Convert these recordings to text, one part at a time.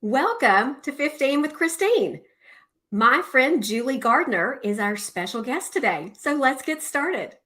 Welcome to 15 with Christine. My friend Julie Gardner is our special guest today, so let's get started.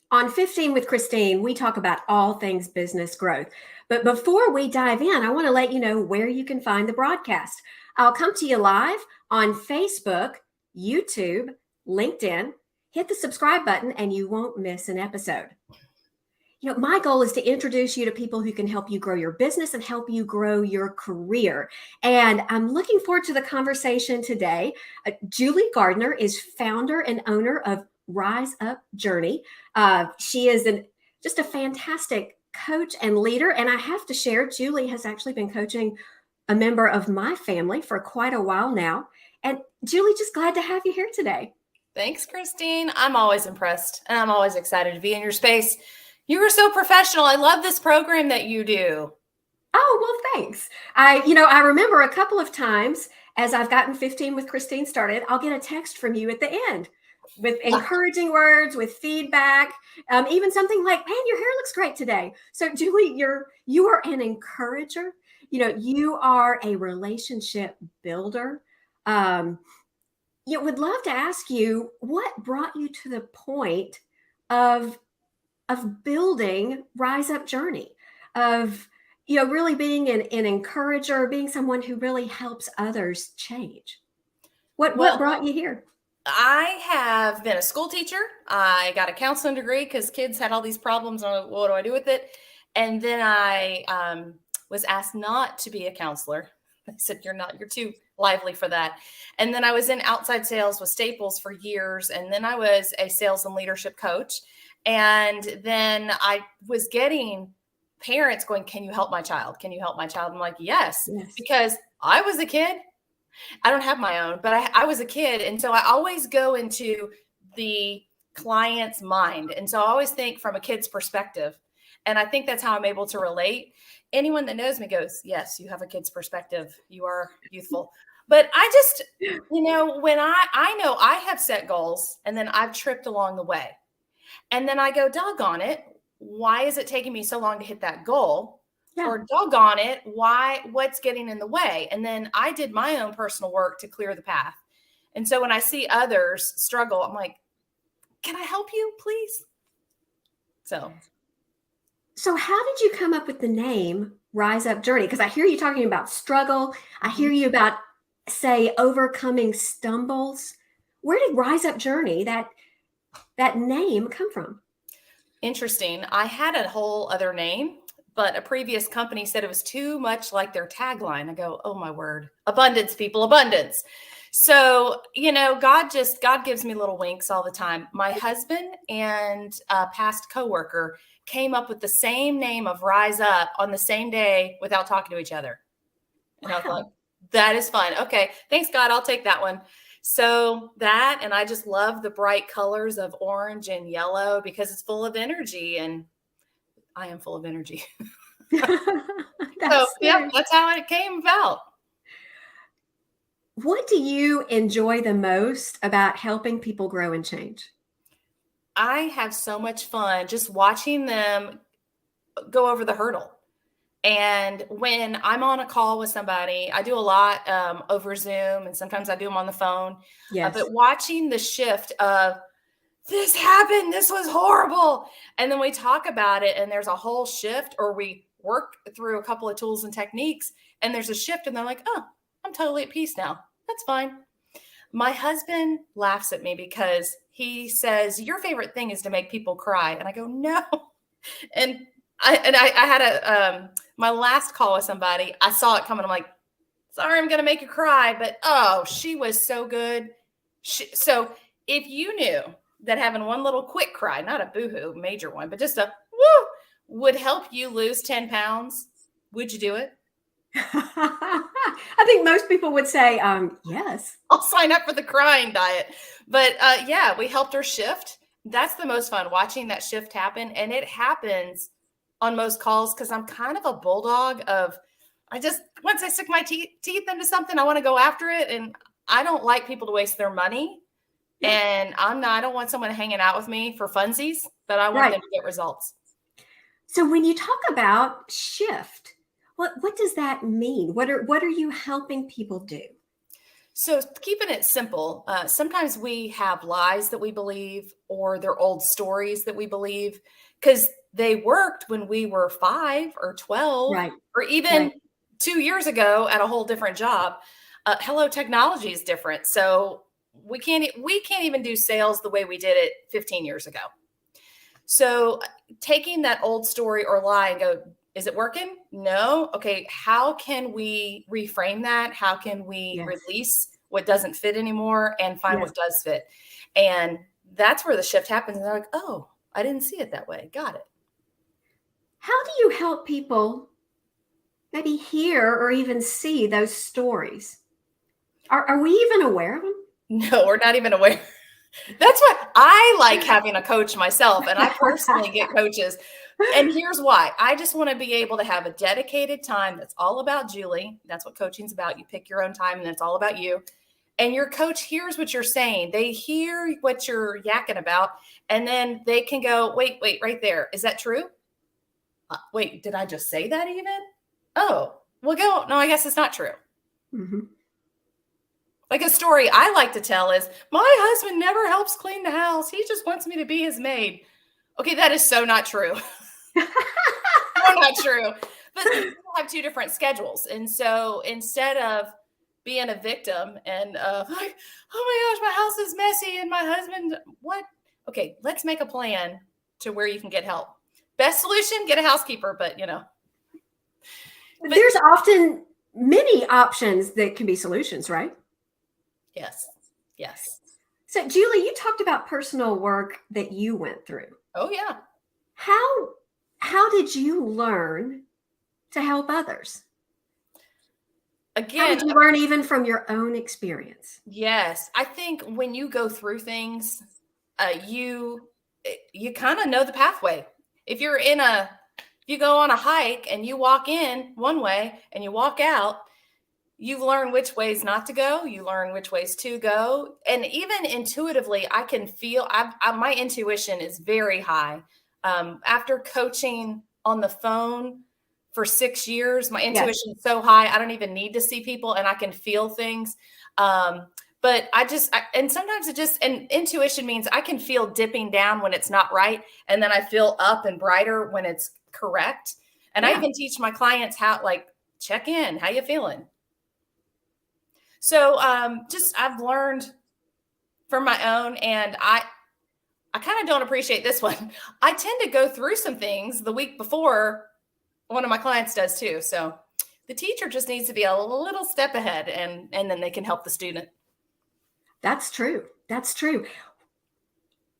On 15 with Christine, we talk about all things business growth. But before we dive in, I want to let you know where you can find the broadcast. I'll come to you live on Facebook, YouTube, LinkedIn. Hit the subscribe button and you won't miss an episode. My goal is to introduce you to people who can help you grow your business and help you grow your career. And I'm looking forward to the conversation today. Julie Gardner is founder and owner of Rise Up Journey. She is just a fantastic coach and leader. And I have to share, Julie has actually been coaching a member of my family for quite a while now. And Julie, just glad to have you here today. Thanks, Christine. I'm always impressed and I'm always excited to be in your space. You are so professional. I love this program that you do. Oh, well, thanks. I remember a couple of times as I've gotten 15 with Christine started, I'll get a text from you at the end with encouraging words, with feedback, even something like, man, your hair looks great today. So Julie, you are an encourager. You are a relationship builder. Would love to ask you what brought you to the point of building Rise Up Journey, of really being an encourager, being someone who really helps others change. What brought you here? I have been a school teacher. I got a counseling degree because kids had all these problems. What do I do with it? And then I was asked not to be a counselor. I said, you're too lively for that. And then I was in outside sales with Staples for years. And then I was a sales and leadership coach. And then I was getting parents going, can you help my child? Can you help my child? I'm like, yes, because I was a kid. I don't have my own, but I was a kid. And so I always go into the client's mind. And so I always think from a kid's perspective. And I think that's how I'm able to relate. Anyone that knows me goes, yes, you have a kid's perspective. You are youthful. But I just, when I know I have set goals and then I've tripped along the way. And then I go, doggone it. Why is it taking me so long to hit that goal? Yeah. Or doggone it. What's getting in the way? And then I did my own personal work to clear the path. And so when I see others struggle, I'm like, can I help you, please? So how did you come up with the name Rise Up Journey? Because I hear you talking about struggle. I hear you about, say, overcoming stumbles. Where did Rise Up Journey, that name, come from? Interesting. I had a whole other name, but a previous company said it was too much like their tagline. I go, oh my word, abundance, people, abundance. So, God gives me little winks all the time. My husband and a past coworker came up with the same name of Rise Up on the same day without talking to each other. And I was like, that is fun. Okay. Thanks, God. I'll take that one. So that, and I just love the bright colors of orange and yellow because it's full of energy, and I am full of energy. That's how it came about. What do you enjoy the most about helping people grow and change? I have so much fun just watching them go over the hurdle. And when I'm on a call with somebody, I do a lot over Zoom, and sometimes I do them on the phone. Yes. But watching the shift of this happened, this was horrible. And then we talk about it and there's a whole shift, or we work through a couple of tools and techniques and there's a shift and they're like, oh, I'm totally at peace now. That's fine. My husband laughs at me because he says, your favorite thing is to make people cry. And I go, no. And I had my last call with somebody, I saw it coming. I'm like, sorry, I'm going to make you cry. But, oh, she was so good. So if you knew that having one little quick cry, not a boohoo major one, but just a woo, would help you lose 10 pounds, Would you do it? I think most people would say, yes. I'll sign up for the crying diet. But yeah, we helped her shift. That's the most fun, watching that shift happen. And it happens on most calls because I'm kind of a bulldog of, once I stick my teeth into something, I want to go after it. And I don't like people to waste their money. Yeah. And I don't want someone hanging out with me for funsies, but I want them to get results. So when you talk about shift, what does that mean? What are you helping people do? So keeping it simple, sometimes we have lies that we believe, or they're old stories that we believe because they worked when we were 5 or 12, Right. or even 2 years ago at a whole different job. Hello, technology is different. So we can't even do sales the way we did it 15 years ago. So taking that old story or lie and go, is it working? No. Okay. How can we reframe that? How can we release what doesn't fit anymore and find what does fit? And that's where the shift happens. And they're like, oh, I didn't see it that way. Got it. How do you help people maybe hear or even see those stories? Are we even aware of them? No, we're not even aware. That's what I like, having a coach myself. And I personally get coaches. And here's why. I just want to be able to have a dedicated time that's all about Julie. That's what coaching's about. You pick your own time and it's all about you. And your coach hears what you're saying. They hear what you're yakking about. And then they can go, wait, right there. Is that true? Wait, did I just say that even? Oh, well, go. No, I guess it's not true. Mm-hmm. Like a story I like to tell is, my husband never helps clean the house. He just wants me to be his maid. Okay, that is so not true. So not true. But people have two different schedules. And so instead of being a victim and like, oh my gosh, my house is messy and my husband, what? Okay, let's make a plan to where you can get help. Best solution, get a housekeeper, but there's often many options that can be solutions, right? Yes. So Julie, you talked about personal work that you went through. Oh yeah. How did you learn to help others? Again, how did you learn even from your own experience? Yes. I think when you go through things, you kind of know the pathway. If you go on a hike and you walk in one way and you walk out, you learn which ways not to go. You learn which ways to go. And even intuitively, I can feel, my intuition is very high. After coaching on the phone for 6 years, my intuition is so high, I don't even need to see people and I can feel things. But and sometimes and intuition means I can feel dipping down when it's not right. And then I feel up and brighter when it's correct. And I even teach my clients how, check in, how you feeling? So I've learned from my own, and I kind of don't appreciate this one. I tend to go through some things the week before one of my clients does too. So the teacher just needs to be a little step ahead, and then they can help the student. That's true.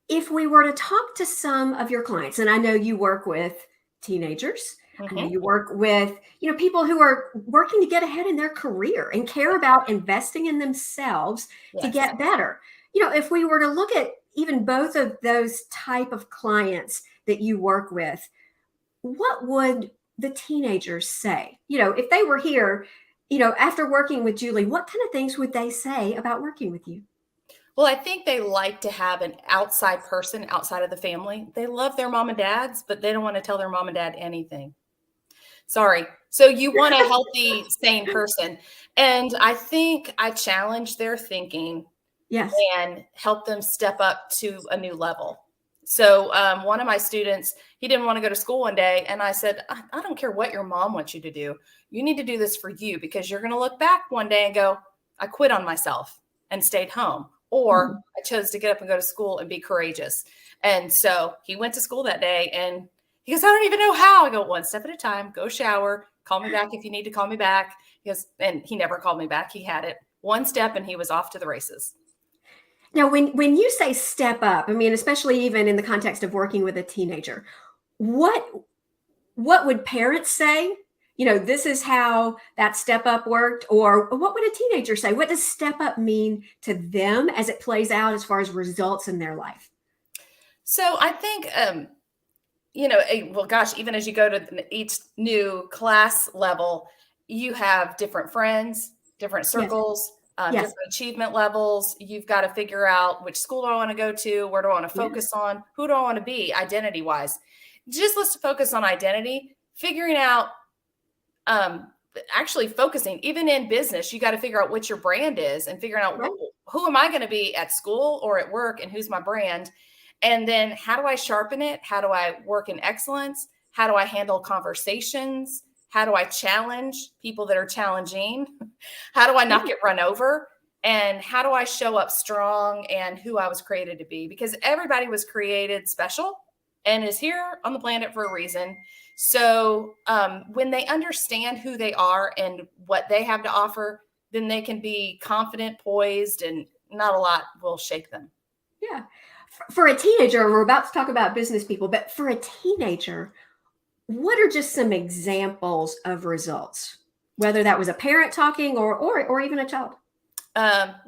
If we were to talk to some of your clients, and I know you work with teenagers, I know you work with, people who are working to get ahead in their career and care about investing in themselves to get better. If we were to look at even both of those type of clients that you work with, what would the teenagers say? If they were here, after working with Julie, what kind of things would they say about working with you? Well, I think they like to have an outside person outside of the family. They love their mom and dads, but they don't want to tell their mom and dad anything. Sorry. So you want a healthy, sane person. And I think I challenge their thinking and help them step up to a new level. So one of my students, he didn't want to go to school one day. And I said, I don't care what your mom wants you to do. You need to do this for you, because you're going to look back one day and go, I quit on myself and stayed home. Or I chose to get up and go to school and be courageous. And so he went to school that day and he goes, I don't even know how. I go, one step at a time, go shower, call me back if you need to call me back. He goes, and he never called me back. He had it one step and he was off to the races. Now, when you say step up, I mean, especially even in the context of working with a teenager, what would parents say? this is how that step up worked? Or what would a teenager say? What does step up mean to them as it plays out as far as results in their life? So I think, well, gosh, even as you go to each new class level, you have different friends, different Yes. circles, Yes. different achievement levels. You've got to figure out which school do I want to go to? Where do I want to Yeah. focus on? Who do I want to be identity wise? Just let's focus on identity, figuring out, actually focusing, even in business, you got to figure out what your brand is and figuring out Right. who am I going to be at school or at work and who's my brand. And then how do I sharpen it? How do I work in excellence? How do I handle conversations? How do I challenge people that are challenging? How do I not get run over? And how do I show up strong and who I was created to be? Because everybody was created special and is here on the planet for a reason. So when they understand who they are and what they have to offer, then they can be confident, poised, and not a lot will shake them. Yeah. For a teenager, we're about to talk about business people, but for a teenager, what are just some examples of results? Whether that was a parent talking or even a child.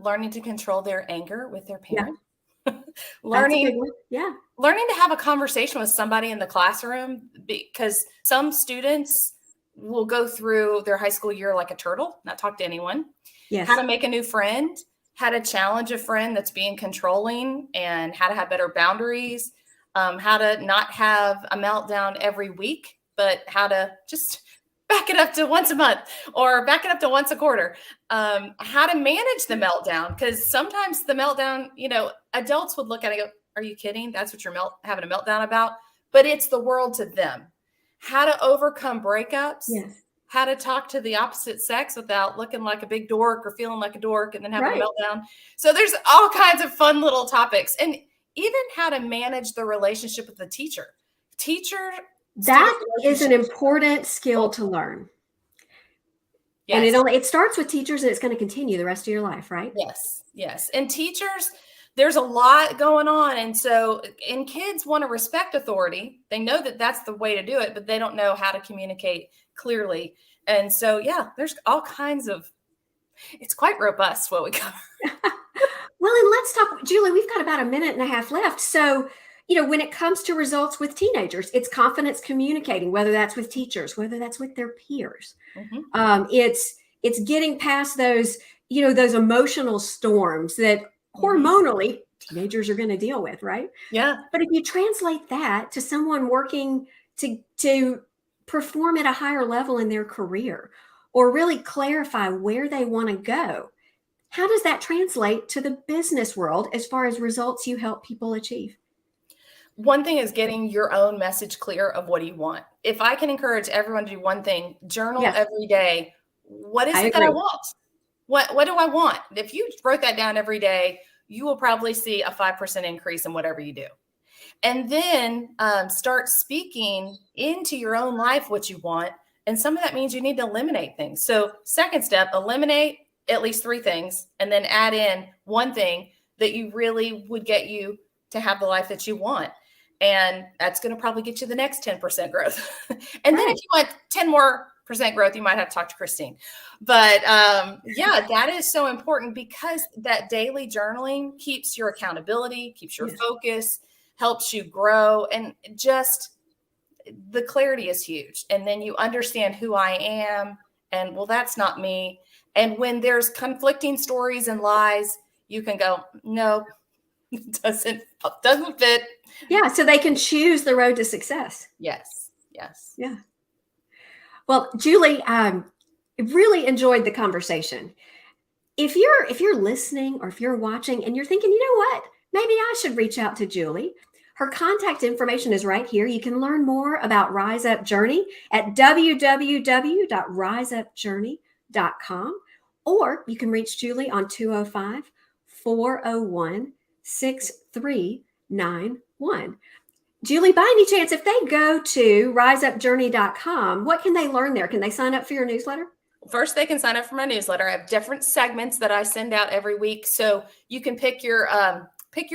Learning to control their anger with their Yeah, parent. that's a big learning one. Yeah. learning to have a conversation with somebody in the classroom, because some students will go through their high school year like a turtle, not talk to anyone. How Yes. to make a new friend, how to challenge a friend that's being controlling, and how to have better boundaries, how to not have a meltdown every week, but how to just back it up to once a month or back it up to once a quarter. How to manage the meltdown, because sometimes the meltdown, adults would look at it and go, are you kidding? That's what you're having a meltdown about? But it's the world to them. How to overcome breakups, Yes. how to talk to the opposite sex without looking like a big dork or feeling like a dork and then having a Right. meltdown. So there's all kinds of fun little topics. And even how to manage the relationship with the teacher. Teacher student That is an relationships. important skill to learn. And Yes. it starts with teachers and it's going to continue the rest of your life, right? Yes. Yes. And teachers, there's a lot going on. And so, and kids want to respect authority. They know that that's the way to do it, but they don't know how to communicate clearly. And so, yeah, there's all kinds of, it's quite robust what we cover. Well, and let's talk, Julie, we've got about a minute and a half left. So, when it comes to results with teenagers, it's confidence communicating, whether that's with teachers, whether that's with their peers. It's getting past those, those emotional storms that hormonally teenagers are going to deal with, right? Yeah. But if you translate that to someone working to perform at a higher level in their career or really clarify where they want to go, how does that translate to the business world as far as results you help people achieve? One thing is getting your own message clear of what do you want. If I can encourage everyone to do one thing, journal Yes, every day. What is I it that I agree. want? What do I want? If you wrote that down every day, you will probably see a 5% increase in whatever you do. And then start speaking into your own life what you want. And some of that means you need to eliminate things. So second step, eliminate at least 3 things and then add in one thing that you really would get you to have the life that you want. And that's going to probably get you the next 10% growth. And then Right. if you want 10 more percent growth, you might have to talk to Christine. But yeah, that is so important because that daily journaling keeps your accountability, keeps your Yes. focus, helps you grow, and just the clarity is huge. And then you understand who I am and, well, that's not me. And when there's conflicting stories and lies, you can go, no, it doesn't fit. Yeah. So they can choose the road to success. Yes. Yes. Yeah. Well, Julie, really enjoyed the conversation. If you're listening or if you're watching and you're thinking, you know what, maybe I should reach out to Julie. Her contact information is right here. You can learn more about Rise Up Journey at www.riseupjourney.com, or you can reach Julie on 205 401 6391. Julie, by any chance, if they go to riseupjourney.com, what can they learn there? Can they sign up for your newsletter? First, they can sign up for my newsletter. I have different segments that I send out every week, so you can pick your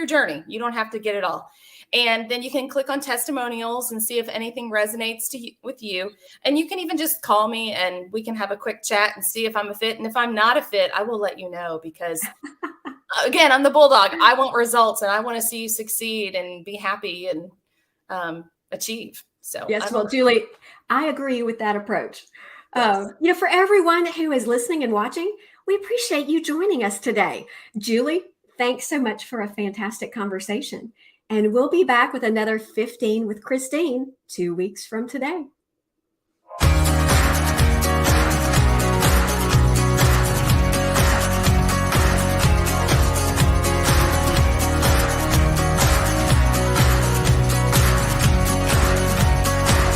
journey. You don't have to get it all. And then you can click on testimonials and see if anything resonates with you. And you can even just call me and we can have a quick chat and see if I'm a fit. And if I'm not a fit, I will let you know, because again, I'm the bulldog. I want results and I want to see you succeed and be happy and achieve. So yes, well, Julie, I agree with that approach. Yes. For everyone who is listening and watching, we appreciate you joining us today. Julie, thanks so much for a fantastic conversation. And we'll be back with another 15 with Christine 2 weeks from today.